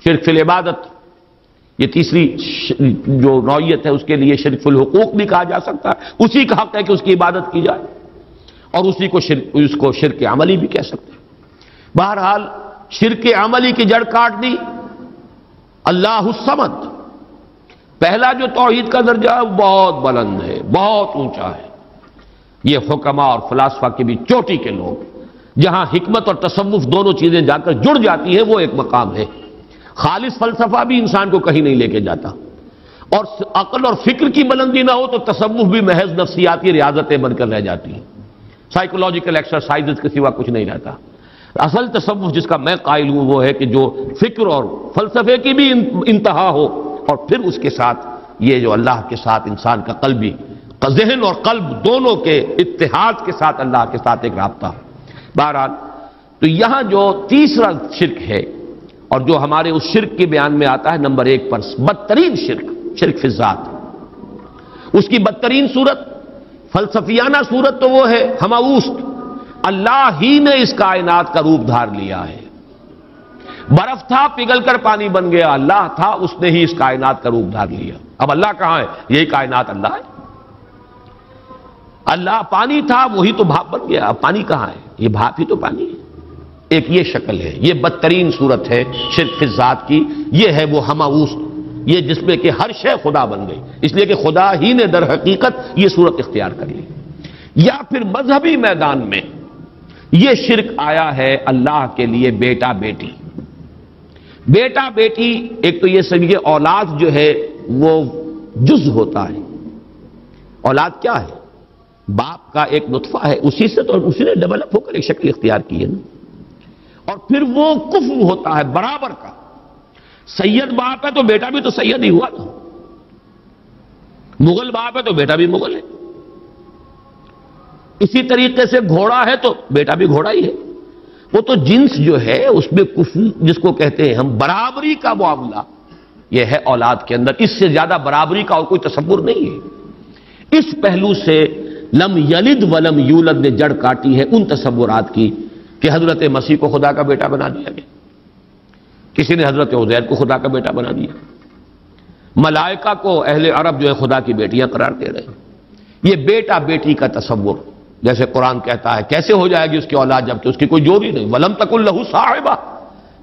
شرک فی العبادت، یہ تیسری جو نوعیت ہے، اس کے لیے شرک فی الحقوق بھی کہا جا سکتا ہے، اسی کا حق ہے کہ اس کی عبادت کی جائے، اور اسی کو شرک عملی بھی کہہ سکتے ہیں۔ بہرحال شرک عملی کی جڑ کاٹ دی اللہ الصمد۔ پہلا جو توحید کا درجہ ہے وہ بہت بلند ہے، بہت اونچا ہے۔ یہ حکما اور فلاسفہ کے بھی چوٹی کے لوگ، جہاں حکمت اور تصوف دونوں چیزیں جا کر جڑ جاتی ہیں، وہ ایک مقام ہے۔ خالص فلسفہ بھی انسان کو کہیں نہیں لے کے جاتا، اور عقل اور فکر کی بلندی نہ ہو تو تصوف بھی محض نفسیاتی ریاضتیں بن کر رہ جاتی ہیں، سائیکولوجیکل ایکسرسائزز کے سوا کچھ نہیں رہتا۔ اصل تصوف جس کا میں قائل ہوں وہ ہے کہ جو فکر اور فلسفے کی بھی انتہا ہو، اور پھر اس کے ساتھ یہ جو اللہ کے ساتھ انسان کا قلبی، ذہن اور قلب دونوں کے اتحاد کے ساتھ اللہ کے ساتھ ایک رابطہ۔ بہرحال تو یہاں جو تیسرا شرک ہے، اور جو ہمارے اس شرک کے بیان میں آتا ہے نمبر 1 پر، بدترین شرک، شرک فی الذات۔ اس کی بدترین صورت، فلسفیانہ صورت تو وہ ہے ہماوست، اللہ ہی نے اس کائنات کا روپ دھار لیا ہے۔ برف تھا پگھل کر پانی بن گیا، اللہ تھا اس نے ہی اس کائنات کا روپ دھار لیا۔ اب اللہ کہاں ہے؟ یہی کائنات اللہ ہے۔ اللہ پانی تھا، وہی تو بھاپ بن گیا، اب پانی کہاں ہے؟ یہ بھاپ ہی تو پانی ہے۔ ایک یہ شکل ہے، یہ بدترین صورت ہے شرک فی الذات کی۔ یہ ہے وہ ہماوست، یہ جس میں کہ ہر شے خدا بن گئی، اس لیے کہ خدا ہی نے در حقیقت یہ صورت اختیار کر لی۔ یا پھر مذہبی میدان میں یہ شرک آیا ہے اللہ کے لیے بیٹا بیٹی۔ بیٹا بیٹی، ایک تو یہ سمجھے اولاد جو ہے وہ جز ہوتا ہے۔ اولاد کیا ہے؟ باپ کا ایک نطفہ ہے، اسی سے تو اسی نے ڈیولپ ہو کر ایک شکل اختیار کی ہے نا۔ اور پھر وہ کفو ہوتا ہے برابر کا۔ سید باپ ہے تو بیٹا بھی تو سید ہی ہوا نا، مغل باپ ہے تو بیٹا بھی مغل ہے، اسی طریقے سے گھوڑا ہے تو بیٹا بھی گھوڑا ہی ہے۔ وہ تو جنس جو ہے اس میں کفو جس کو کہتے ہیں ہم، برابری کا معاملہ یہ ہے اولاد کے اندر۔ اس سے زیادہ برابری کا اور کوئی تصور نہیں ہے۔ اس پہلو سے لم یلد ولم یولد نے جڑ کاٹی ہے ان تصورات کی کہ حضرت مسیح کو خدا کا بیٹا بنا دیا گیا، کسی نے حضرت عزیر کو خدا کا بیٹا بنا دیا، ملائکہ کو اہل عرب جو ہے خدا کی بیٹیاں قرار دے رہے ہیں۔ یہ بیٹا بیٹی کا تصور، جیسے قرآن کہتا ہے کیسے ہو جائے گی اس کی اولاد جبکہ اس کی کوئی جوڑی نہیں، ولم تکن لہ صاحبہ،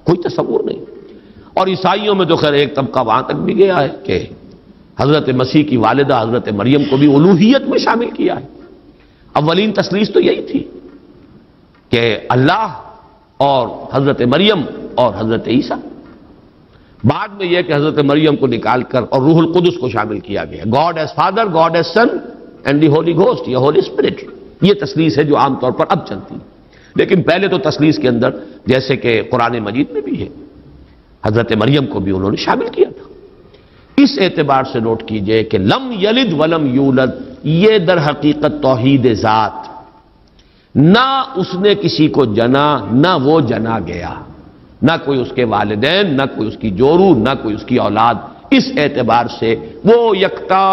کوئی تصور نہیں۔ اور عیسائیوں میں تو خیر ایک طبقہ وہاں تک بھی گیا ہے کہ حضرت مسیح کی والدہ حضرت مریم کو بھی الوہیت میں شامل کیا ہے۔ اولین تثلیث تو یہی تھی کہ اللہ اور حضرت مریم اور حضرت عیسیٰ، بعد میں یہ کہ حضرت مریم کو نکال کر اور روح القدس کو شامل کیا گیا، God is father, God is son and the Holy Ghost یا ہولی اسپرٹ۔ یہ تثلیث ہے جو عام طور پر اب چلتی ہے، لیکن پہلے تو تثلیث کے اندر جیسے کہ قرآن مجید میں بھی ہے، حضرت مریم کو بھی انہوں نے شامل کیا تھا۔ اس اعتبار سے نوٹ کیجئے کہ لم یلد ولم یولد یہ در حقیقت توحید ذات، نہ اس نے کسی کو جنا نہ وہ جنا گیا، نہ کوئی اس کے والدین، نہ کوئی اس کی جورو، نہ کوئی اس کی اولاد۔ اس اعتبار سے وہ یکتا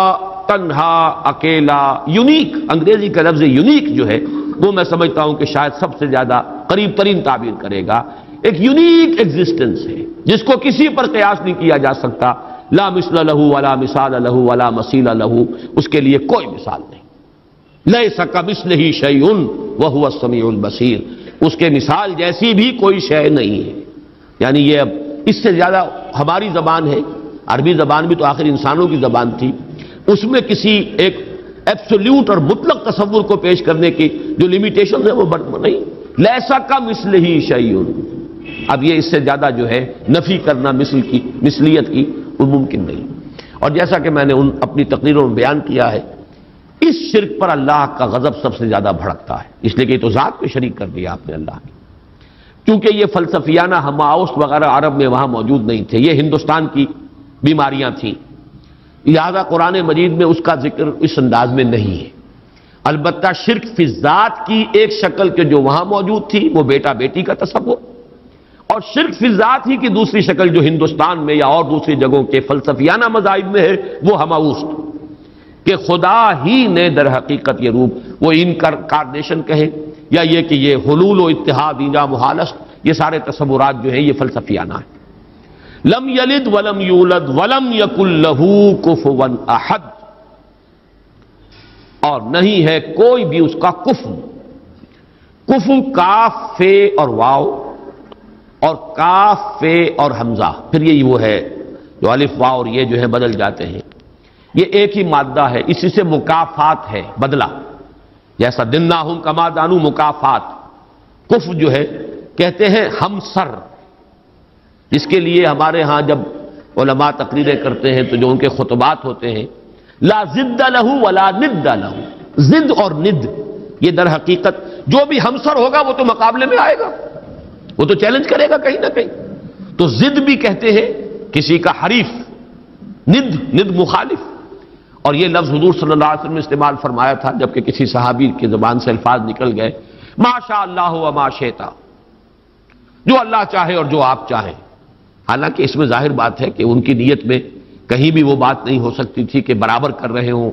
تنہا، اکیلا، یونیک، انگریزی کا لفظ یونیک جو ہے وہ میں سمجھتا ہوں کہ شاید سب سے زیادہ قریب ترین تعبیر کرے گا. ایک یونیک ایگزسٹنس ہے جس کو کسی پر قیاس نہیں کیا جا سکتا. لا مثل لہ ولا مثال لہ ولا مثیل لہ، اس کے لیے کوئی مثال نہیں. لیس کمثلہ شیء وہو السمیع البصیر، اس کے مثال جیسی بھی کوئی شے نہیں ہے. یعنی یہ اب اس سے زیادہ ہماری زبان ہے، عربی زبان بھی تو آخر انسانوں کی زبان تھی، اس میں کسی ایک ایبسولوٹ اور مطلق تصور کو پیش کرنے کی جو لیمیٹیشن ہے وہ نہیں. لیسا کمثلہ شیء، اب یہ اس سے زیادہ جو ہے نفی کرنا مثل کی، مثلیت کی، وہ ممکن نہیں. اور جیسا کہ میں نے اپنی تقریروں میں بیان کیا ہے، اس شرک پر اللہ کا غضب سب سے زیادہ بھڑکتا ہے، اس لیے کہ یہ تو ذات میں شریک کر دیا آپ نے اللہ کی. کیونکہ یہ فلسفیانہ ہماؤست وغیرہ عرب میں وہاں موجود نہیں تھے، یہ ہندوستان کی بیماریاں تھیں، لہذا قرآن مجید میں اس کا ذکر اس انداز میں نہیں ہے. البتہ شرک فی ذات کی ایک شکل کے جو وہاں موجود تھی وہ بیٹا بیٹی کا تصور، اور شرک فی ذات ہی کی دوسری شکل جو ہندوستان میں یا اور دوسری جگہوں کے فلسفیانہ مذاہب میں ہے وہ ہماؤست، کہ خدا ہی نے در حقیقت یہ روپ، وہ انکارنیشن کہیں یا یہ کہ یہ حلول و اتحاد ایجا محالست، یہ سارے تصورات جو ہیں یہ فلسفیانہ ہیں. لم یلد ولم یولد ولم یکن لہ کفوا احد، اور نہیں ہے کوئی بھی اس کا کفو. کفو کاف فے اور واو، اور کاف فے اور حمزہ، پھر یہ وہ ہے جو الف واو اور یہ جو ہے بدل جاتے ہیں، یہ ایک ہی مادہ ہے، اسی سے مکافات ہے، بدلہ، جیسا دناہم کما دانو مکافات. کف جو ہے کہتے ہیں ہمسر، جس کے لیے ہمارے ہاں جب علماء تقریریں کرتے ہیں تو جو ان کے خطبات ہوتے ہیں، لا ضد لہ ولا ند لہ، ضد اور ند، یہ در حقیقت جو بھی ہمسر ہوگا وہ تو مقابلے میں آئے گا، وہ تو چیلنج کرے گا کہیں نہ کہیں. تو ضد بھی کہتے ہیں کسی کا حریف، ند مخالف. اور یہ لفظ حضور صلی اللہ علیہ وسلم نے استعمال فرمایا تھا جبکہ کسی صحابی کی زبان سے الفاظ نکل گئے، ما شاء اللہ و ما شئت، جو اللہ چاہے اور جو آپ چاہیں. حالانکہ اس میں ظاہر بات ہے کہ ان کی نیت میں کہیں بھی وہ بات نہیں ہو سکتی تھی کہ برابر کر رہے ہوں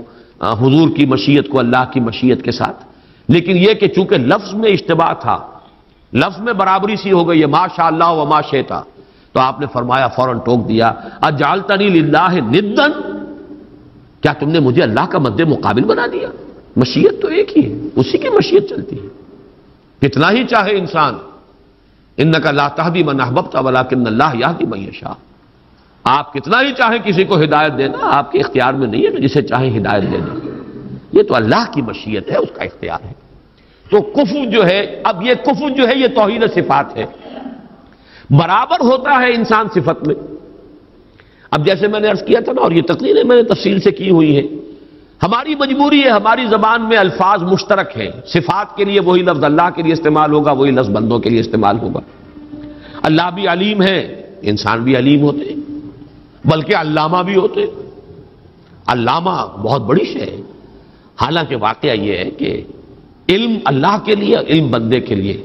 حضور کی مشیت کو اللہ کی مشیت کے ساتھ، لیکن یہ کہ چونکہ لفظ میں اشتباہ تھا، لفظ میں برابری سی ہو گئی ہے، ما شاء اللہ و ما شئت، تو آپ نے فرمایا، فوراً ٹوک دیا، اجعلتنی للہ ندا، کیا تم نے مجھے اللہ کا مد مقابل بنا دیا؟ مشیت تو ایک ہی ہے، اسی کی مشیت چلتی ہے، کتنا ہی چاہے انسان. انک لا تہدی من احببت ولکن اللہ یہدی من یشاء، آپ کتنا ہی چاہیں کسی کو ہدایت دینا، آپ کے اختیار میں نہیں ہے کہ جسے چاہیں ہدایت دے دیں، یہ تو اللہ کی مشیت ہے، اس کا اختیار ہے. تو کفر جو ہے، اب یہ کفر جو ہے یہ توہین صفات ہے، برابر ہوتا ہے انسان صفت میں. اب جیسے میں نے عرض کیا تھا نا، اور یہ تقریریں میں نے تفصیل سے کی ہوئی ہیں، ہماری مجبوری ہے، ہماری زبان میں الفاظ مشترک ہیں، صفات کے لیے وہی لفظ اللہ کے لیے استعمال ہوگا، وہی لفظ بندوں کے لیے استعمال ہوگا. اللہ بھی علیم ہے، انسان بھی علیم ہوتے ہیں، بلکہ علامہ بھی ہوتے ہیں. علامہ بہت بڑی شے ہے. حالانکہ واقعہ یہ ہے کہ علم اللہ کے لیے، علم بندے کے لیے،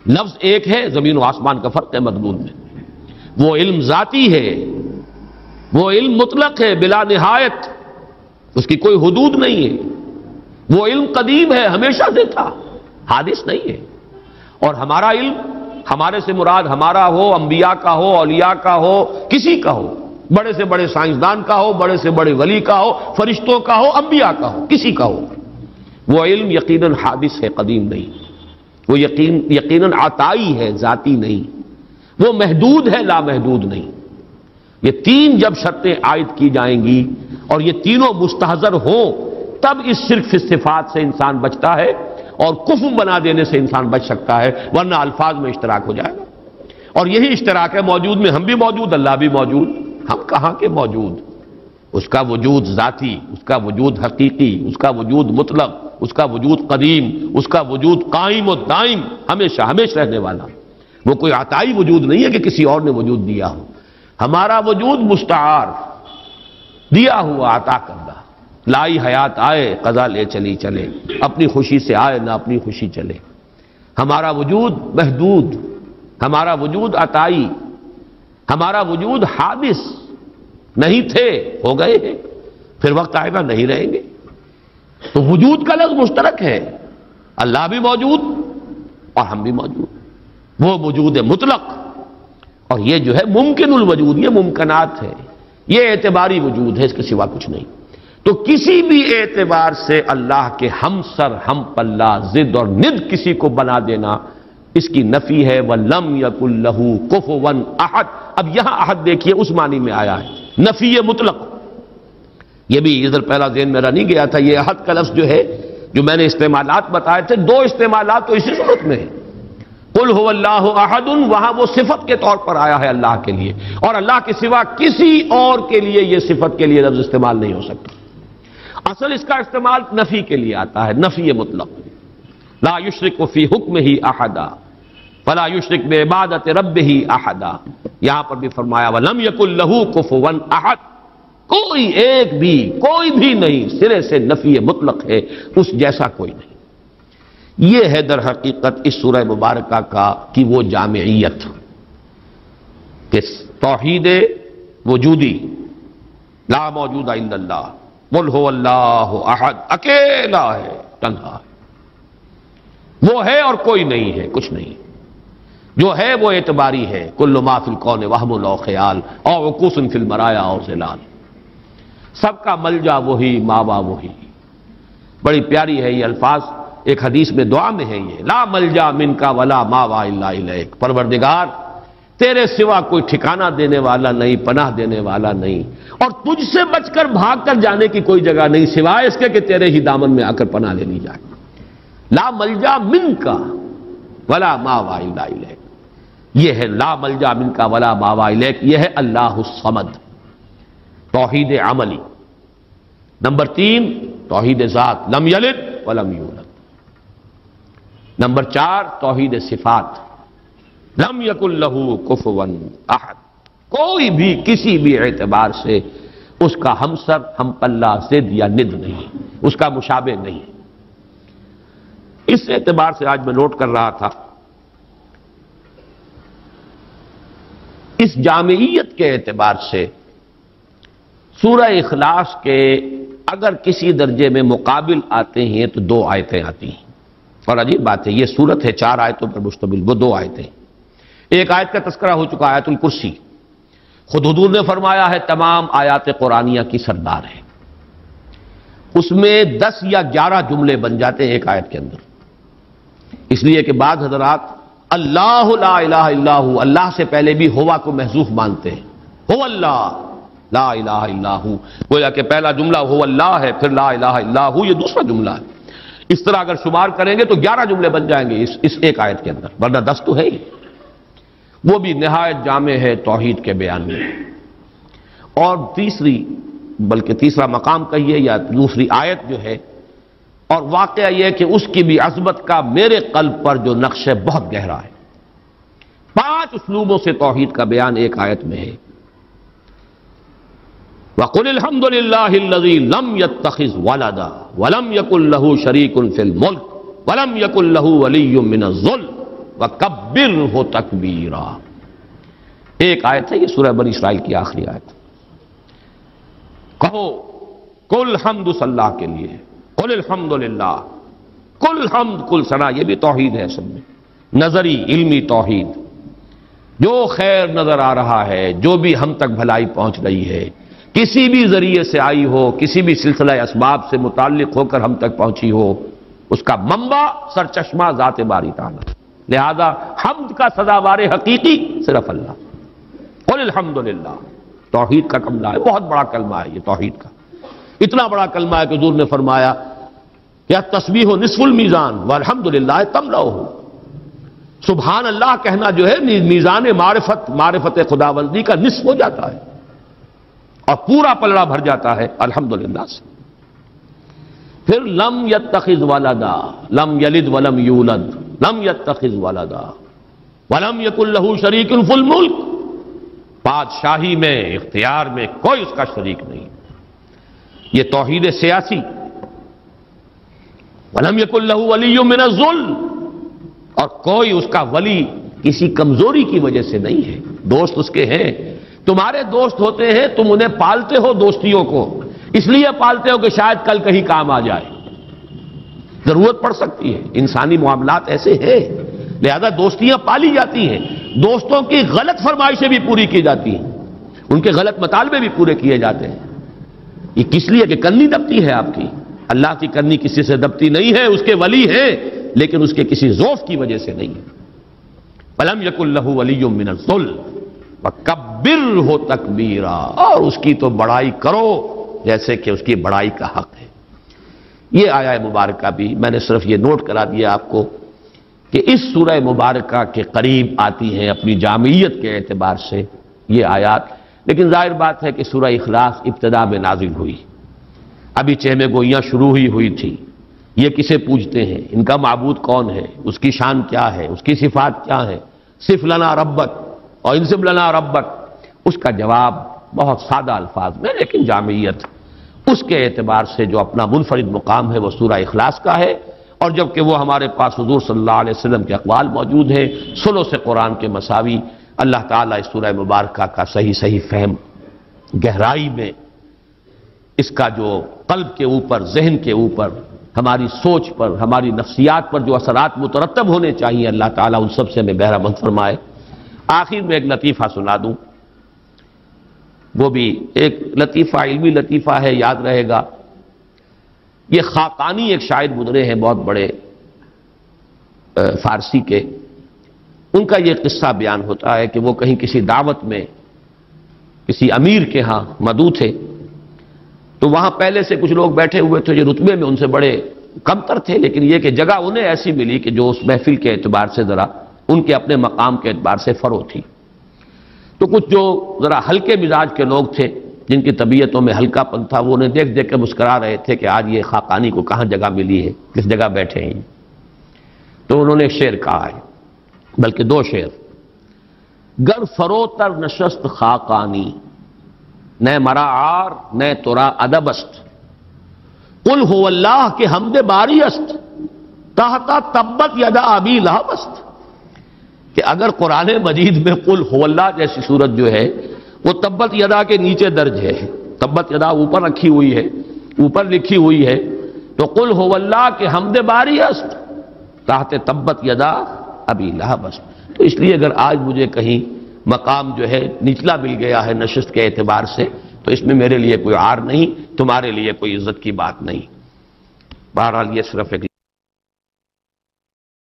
لفظ ایک ہے، زمین و آسمان کا فرق ہے مضمون میں. وہ علم ذاتی ہے، وہ علم مطلق ہے، بلا نہایت، اس کی کوئی حدود نہیں ہے. وہ علم قدیم ہے، ہمیشہ سے تھا، حادث نہیں ہے. اور ہمارا علم، ہمارے سے مراد ہمارا ہو، انبیاء کا ہو، اولیاء کا ہو، کسی کا ہو، بڑے سے بڑے سائنسدان کا ہو، بڑے سے بڑے ولی کا ہو، فرشتوں کا ہو، انبیاء کا ہو، کسی کا ہو، وہ علم یقیناً حادث ہے، قدیم نہیں. وہ یقیناً عطائی ہے، ذاتی نہیں. وہ محدود ہے، لامحدود نہیں. یہ تین جب شرطیں عائد کی جائیں گی اور یہ تینوں مستحضر ہوں تب اس شرک فی الصفات سے انسان بچتا ہے اور کفر بنا دینے سے انسان بچ سکتا ہے، ورنہ الفاظ میں اشتراک ہو جائے گا. اور یہی اشتراک ہے، موجود میں ہم بھی موجود، اللہ بھی موجود. ہم کہاں کے موجود؟ اس کا وجود ذاتی، اس کا وجود حقیقی، اس کا وجود مطلق، اس کا وجود قدیم، اس کا وجود قائم و دائم، ہمیشہ ہمیشہ رہنے والا. وہ کوئی عطائی وجود نہیں ہے کہ کسی اور نے وجود دیا ہو. ہمارا وجود مستعار، دیا ہوا، عطا کردہ. لائی حیات آئے، قضا لے چلی چلے، اپنی خوشی سے آئے نہ اپنی خوشی چلے. ہمارا وجود محدود، ہمارا وجود عطائی، ہمارا وجود حادث. نہیں تھے، ہو گئے ہیں. پھر وقت آئے گا نہیں رہیں گے. تو وجود کا لفظ مشترک ہے، اللہ بھی موجود اور ہم بھی موجود. وہ وجود مطلق اور یہ جو ہے ممکن الوجود، یہ ممکنات ہے، یہ اعتباری وجود ہے، اس کے سوا کچھ نہیں. تو کسی بھی اعتبار سے اللہ کے ہم سر ہم پلہ ضد اور ند کسی کو بنا دینا اس کی نفی ہے. وَلَمْ يَكُنْ لَهُ كُفُوًا أَحَدٌ. اب یہاں احد دیکھیے اس معنی میں آیا ہے، نفی مطلق. یہ بھی ادھر پہلا ذہن میرا نہیں گیا تھا. یہ احد کا لفظ جو ہے، جو میں نے استعمالات بتائے تھے، دو استعمالات تو اسی صورت میں ہیں. قُلْ هُوَ اللَّهُ أَحَدٌ وہاں وہ صفت کے طور پر آیا ہے اللہ کے لیے، اور اللہ کے سوا کسی اور کے لیے یہ صفت کے لیے لفظ استعمال نہیں ہو سکتا. اصل اس کا استعمال نفی کے لیے آتا ہے، نفی مطلق. لا یشرک فی حکمہ احدا فلا یشرک بعبادۃ ربہ احدا. یہاں پر بھی فرمایا وَلَمْ يَكُنْ لَهُ كُفُوًا أَحَدٌ. کوئی ایک بھی، کوئی بھی نہیں، سرے سے نفی مطلق ہے، اس جیسا کوئی نہیں. یہ ہے در حقیقت اس سورہ مبارکہ کی وہ جامعیت کہ توحید وجودی، لا موجود الا اللہ، قل هو اللہ احد، اکیلا ہے، تنہا ہے، وہ ہے اور کوئی نہیں ہے، کچھ نہیں. جو ہے وہ اعتباری ہے. کل ما فی الکون وہم او خیال او عکوس فی المرایا او ظلال. سب کا ملجا وہی، ماوا وہی. بڑی پیاری ہے یہ الفاظ، ایک حدیث میں دعا میں ہے یہ، لا ملجا منکا ولا ماوا الا الیک. پروردگار تیرے سوا کوئی ٹھکانہ دینے والا نہیں، پناہ دینے والا نہیں، اور تجھ سے بچ کر بھاگ کر جانے کی کوئی جگہ نہیں سوائے اس کے کہ تیرے ہی دامن میں آ کر پناہ لینی جائے. لا ملجا منکا ولا ماوا الا الیک. یہ ہے لا ملجا منکا ولا ماوا الیک. یہ ہے اللہ الصمد، توحید عملی. نمبر 3 توحید ذات، لم یلد ولم یولد. نمبر 4 توحید صفات، لم یکن لہ کفوا احد. کوئی بھی کسی بھی اعتبار سے اس کا ہمسر، ہم پلہ، ضد یا ند نہیں، اس کا مشابہ نہیں. اس اعتبار سے آج میں نوٹ کر رہا تھا، اس جامعیت کے اعتبار سے سورہ اخلاص کے اگر کسی درجے میں مقابل آتے ہیں تو 2 آیتیں آتی ہیں. اور عجیب بات ہے، یہ سورت ہے 4 آیتوں پر مشتمل، وہ 2 آیتیں. ایک آیت کا تذکرہ ہو چکا، آیت الکرسی. خود حضور نے فرمایا ہے تمام آیات قرآنیہ کی سردار ہے. اس میں 10 یا 11 جملے بن جاتے ہیں ایک آیت کے اندر. اس لیے کہ بعض حضرات اللہ لا الہ الا ہو، اللہ سے پہلے بھی ہوا کو محذوف مانتے ہیں. ہو اللہ لا الہ الا ہو، گویا کہ پہلا جملہ ہو اللہ ہے، پھر لا الہ الا ہو یہ دوسرا جملہ ہے. اس طرح اگر شمار کریں گے تو 11 جملے بن جائیں گے اس ایک آیت کے اندر، ورنہ 10 تو ہے ہی. وہ بھی نہایت جامع ہے توحید کے بیان میں. اور تیسرا مقام کہیے یا دوسری آیت جو ہے، اور واقعہ یہ کہ اس کی بھی عظمت کا میرے قلب پر جو نقش ہے بہت گہرا ہے. 5 اسلوبوں سے توحید کا بیان ایک آیت میں ہے. وَقُلِ الْحَمْدُ لِلَّهِ الَّذِي لَمْ يَتَّخِذْ وَلَدًا وَلَمْ يَكُنْ لَهُ شَرِيكٌ فِي الْمُلْكِ وَلَمْ يَكُنْ لَهُ وَلِيٌّ مِّنَ الذُّلِّ وَكَبِّرْهُ تَكْبِيرًا. ایک آیت ہے یہ سورہ بنی اسرائیل کی آخری آیت. کہو کل حمد اللہ کے لیے، قل الحمد للہ، کل حمد کل ثنا، یہ بھی توحید ہے اصل میں، نظری علمی توحید. جو خیر نظر آ رہا ہے، جو بھی ہم تک بھلائی پہنچ رہی ہے، کسی بھی ذریعے سے آئی ہو، کسی بھی سلسلہ اسباب سے متعلق ہو کر ہم تک پہنچی ہو، اس کا منبع سرچشمہ ذات باری تعالی. لہذا حمد کا سزاوار حقیقی صرف اللہ. قل الحمدللہ توحید کا کلمہ ہے، بہت بڑا کلمہ ہے یہ توحید کا. اتنا بڑا کلمہ ہے کہ حضور نے فرمایا یا تسبیح نصف المیزان والحمدللہ تملؤہ. سبحان اللہ کہنا جو ہے میزان معرفت خداوندی کا نصف ہو جاتا ہے اور پورا پلڑا بھر جاتا ہے الحمدللہ سے. پھر لم یتخذ ولدا، لم یلد ولم یولد، لم یتخذ ولدا ولم یکن لہ شریک فی الملک. بادشاہی میں، اختیار میں کوئی اس کا شریک نہیں. یہ توحید سیاسی. ولم یکن لہ ولی من الذل، اور کوئی اس کا ولی کسی کمزوری کی وجہ سے نہیں ہے. دوست اس کے ہیں، تمہارے دوست ہوتے ہیں، تم انہیں پالتے ہو دوستیوں کو، اس لیے پالتے ہو کہ شاید کل کہیں کام آ جائے، ضرورت پڑ سکتی ہے، انسانی معاملات ایسے ہیں، لہذا دوستیاں پالی جاتی ہیں، دوستوں کی غلط فرمائشیں بھی پوری کی جاتی ہیں، ان کے غلط مطالبے بھی پورے کیے جاتے ہیں۔ یہ کس لیے کہ کنی دبتی ہے آپ کی، اللہ کی کنی کسی سے دبتی نہیں ہے، اس کے ولی ہیں لیکن اس کے کسی ذوف کی وجہ سے نہیں ہے۔ فَلَمْ يَكُنْ لَهُ وَلِيٌّ مِّنَ الذُّلِّ وَكَبِّرْهُ تَكْبِيرًا، اور اس کی تو بڑائی کرو جیسے کہ اس کی بڑائی کا حق ہے۔ یہ آیہ مبارکہ بھی میں نے صرف یہ نوٹ کرا دیا آپ کو کہ اس سورہ مبارکہ کے قریب آتی ہیں اپنی جامعیت کے اعتبار سے یہ آیات، لیکن ظاہر بات ہے کہ سورہ اخلاص ابتدا میں نازل ہوئی، ابھی چہمے گوئیاں شروع ہی ہوئی تھی، یہ کسے پوجتے ہیں، ان کا معبود کون ہے، اس کی شان کیا ہے، اس کی صفات کیا ہے، صف لنا ربک اور انصب لنا ربک، اس کا جواب بہت سادہ الفاظ میں لیکن جامعیت اس کے اعتبار سے جو اپنا منفرد مقام ہے وہ سورہ اخلاص کا ہے، اور جبکہ وہ ہمارے پاس حضور صلی اللہ علیہ وسلم کے اقوال موجود ہیں ثلث قرآن کے مساوی، اللہ تعالیٰ اس سورہ مبارکہ کا صحیح فہم، گہرائی میں اس کا جو قلب کے اوپر، ذہن کے اوپر، ہماری سوچ پر، ہماری نفسیات پر جو اثرات مترتب ہونے چاہیے، اللہ تعالیٰ ان سب سے ہمیں بہرہ مند فرمائے۔ آخر میں ایک لطیفہ سنا دوں، وہ بھی ایک لطیفہ، علمی لطیفہ ہے، یاد رہے گا۔ یہ خاقانی ایک شاعر گزرے ہیں بہت بڑے فارسی کے، ان کا یہ قصہ بیان ہوتا ہے کہ وہ کہیں کسی دعوت میں کسی امیر کے ہاں مدعو تھے، تو وہاں پہلے سے کچھ لوگ بیٹھے ہوئے تھے جو رتبے میں ان سے بڑے کمتر تھے، لیکن یہ کہ جگہ انہیں ایسی ملی کہ جو اس محفل کے اعتبار سے ذرا ان کے اپنے مقام کے اعتبار سے فروغ تھی۔ تو کچھ جو ذرا ہلکے مزاج کے لوگ تھے جن کی طبیعتوں میں ہلکا پن تھا، وہ انہیں دیکھ دیکھ کے مسکرا رہے تھے کہ آج یہ خاقانی کو کہاں جگہ ملی ہے، کس جگہ بیٹھے ہیں۔ تو انہوں نے ایک شعر کہا ہے، بلکہ دو شعر۔ گر فروتر نشست خاقانی، نہ مرا عار نہ ترا ادب است، قل هو اللہ کے حمد باری است، تحتا تبت یدا ابی لہب است۔ کہ اگر قرآن مجید میں قل هو اللہ جیسی صورت جو ہے وہ تبت یدا کے نیچے درج ہے، تبت یدا اوپر رکھی ہوئی ہے، اوپر لکھی ہوئی ہے، تو قل هو اللہ کے حمد باری است تحت تبت یدا ابی لہب است۔ تو اس لیے اگر آج مجھے کہیں مقام جو ہے نچلا مل گیا ہے نشست کے اعتبار سے، تو اس میں میرے لیے کوئی عار نہیں، تمہارے لیے کوئی عزت کی بات نہیں۔ بہرحال یہ صرف ایک